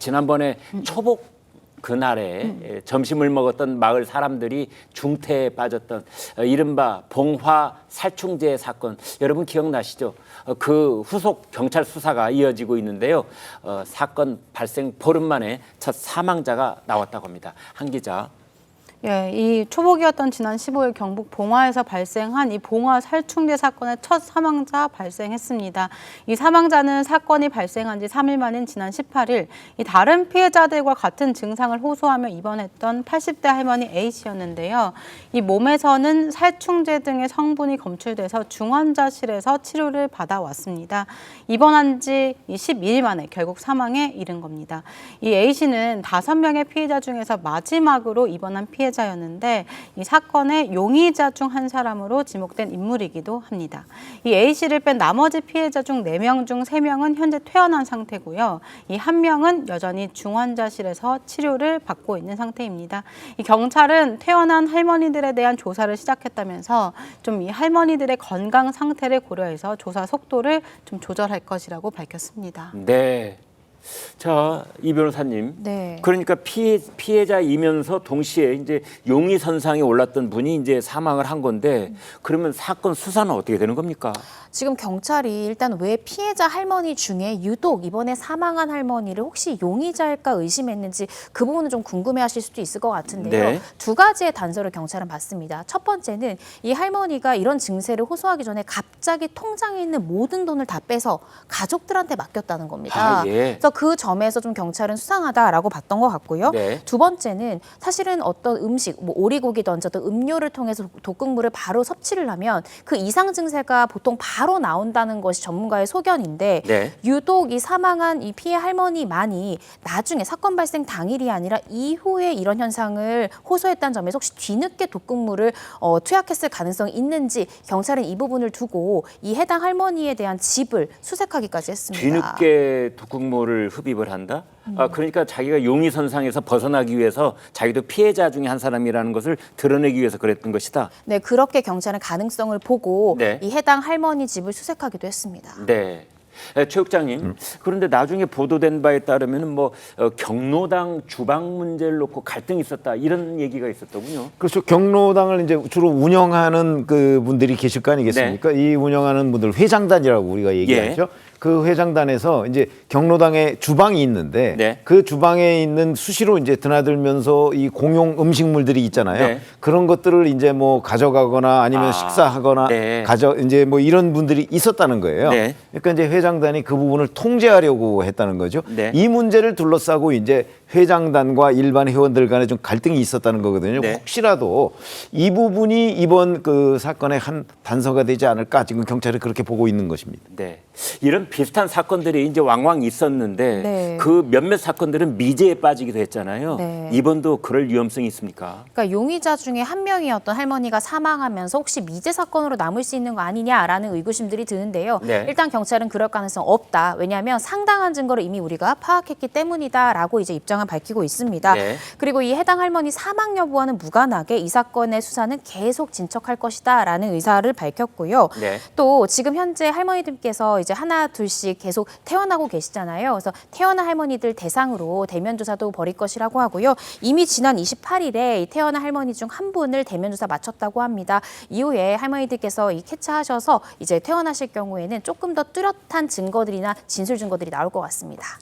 지난번에 초복 그날에 점심을 먹었던 마을 사람들이 중태에 빠졌던 이른바 봉화 살충제 사건, 여러분 기억나시죠? 그 후속 경찰 수사가 이어지고 있는데요. 사건 발생 보름 만에 첫 사망자가 나왔다고 합니다. 한 기자. 예, 이 초복이었던 지난 15일 경북 봉화에서 발생한 이 봉화 살충제 사건의 첫 사망자 발생했습니다. 이 사망자는 사건이 발생한 지 3일 만인 지난 18일 이 다른 피해자들과 같은 증상을 호소하며 입원했던 80대 할머니 A씨였는데요. 이 몸에서는 살충제 등의 성분이 검출돼서 중환자실에서 치료를 받아왔습니다. 입원한 지 12일 만에 결국 사망에 이른 겁니다. 이 A씨는 5명의 피해자 중에서 마지막으로 입원한 피해자였는데 이 사건의 용의자 중 한 사람으로 지목된 인물이기도 합니다. 이 A씨를 뺀 나머지 피해자 중 4명 중 3명은 현재 퇴원한 상태고요. 이 1명은 여전히 중환자실에서 치료를 받고 있는 상태입니다. 이 경찰은 퇴원한 할머니들에 대한 조사를 시작했다면서 좀 이 할머니들의 건강 상태를 고려해서 조사 속도를 좀 조절할 것이라고 밝혔습니다. 네. 자, 이 변호사님. 네. 그러니까 피해자이면서 동시에 이제 용의선상에 올랐던 분이 이제 사망을 한 건데 그러면 사건 수사는 어떻게 되는 겁니까? 지금 경찰이 일단 왜 피해자 할머니 중에 유독 이번에 사망한 할머니를 혹시 용의자일까 의심했는지 그 부분은 좀 궁금해하실 수도 있을 것 같은데요. 네. 2가지의 단서를 경찰은 받습니다. 첫 번째는 이 할머니가 이런 증세를 호소하기 전에 갑자기 통장에 있는 모든 돈을 다 빼서 가족들한테 맡겼다는 겁니다. 아, 예. 그래서 그 점에서 좀 경찰은 수상하다라고 봤던 것 같고요. 네. 2번째는 사실은 어떤 음식, 뭐 오리고기 던져도 음료를 통해서 독극물을 바로 섭취를 하면 그 이상 증세가 보통 바로 나온다는 것이 전문가의 소견인데 네. 유독 이 사망한 이 피해 할머니만이 나중에 사건 발생 당일이 아니라 이후에 이런 현상을 호소했다는 점에서 혹시 뒤늦게 독극물을 투약했을 가능성이 있는지 경찰은 이 부분을 두고 이 해당 할머니에 대한 집을 수색하기까지 했습니다. 뒤늦게 독극물을 흡입을 한다? 그러니까 자기가 용의선상에서 벗어나기 위해서 자기도 피해자 중에 한 사람이라는 것을 드러내기 위해서 그랬던 것이다. 네, 그렇게 경찰은 가능성을 보고 네. 이 해당 할머니 집을 수색하기도 했습니다. 네. 최국장님, 그런데 나중에 보도된 바에 따르면 뭐 경로당 주방 문제를 놓고 갈등이 있었다 이런 얘기가 있었더군요. 그렇죠. 경로당을 이제 주로 운영하는 그 분들이 계실 거 아니겠습니까? 이 운영하는 분들 회장단이라고 우리가 얘기하죠. 그 회장단에서 이제 경로당에 주방이 있는데 네. 그 주방에 있는 수시로 이제 드나들면서 이 공용 음식물들이 있잖아요. 네. 그런 것들을 이제 뭐 가져가거나 아니면 식사하거나 네. 이제 뭐 이런 분들이 있었다는 거예요. 네. 그러니까 이제 회장단이 그 부분을 통제하려고 했다는 거죠. 네. 이 문제를 둘러싸고 이제 회장단과 일반 회원들 간에 좀 갈등이 있었다는 거거든요. 네. 혹시라도 이 부분이 이번 그 사건의 한 단서가 되지 않을까 지금 경찰이 그렇게 보고 있는 것입니다. 네. 이런 비슷한 사건들이 이제 왕왕 있었는데 네. 그 몇몇 사건들은 미제에 빠지기도 했잖아요. 네. 이번도 그럴 위험성이 있습니까? 그러니까 용의자 중에 한 명이었던 할머니가 사망하면서 혹시 미제 사건으로 남을 수 있는 거 아니냐라는 의구심들이 드는데요. 네. 일단 경찰은 그럴 가능성 없다. 왜냐하면 상당한 증거를 이미 우리가 파악했기 때문이다라고 이제 입장을 밝히고 있습니다. 네. 그리고 이 해당 할머니 사망 여부와는 무관하게 이 사건의 수사는 계속 진척할 것이다라는 의사를 밝혔고요. 네. 또 지금 현재 할머니들께서 이제 하나 둘씩 계속 퇴원하고 계시잖아요. 그래서 퇴원한 할머니들 대상으로 대면 조사도 벌일 것이라고 하고요. 이미 지난 28일에 이 퇴원한 할머니 중 한 분을 대면 조사 마쳤다고 합니다. 이후에 할머니들께서 이 캐치하셔서 이제 퇴원하실 경우에는 조금 더 뚜렷한 증거들이나 진술 증거들이 나올 것 같습니다.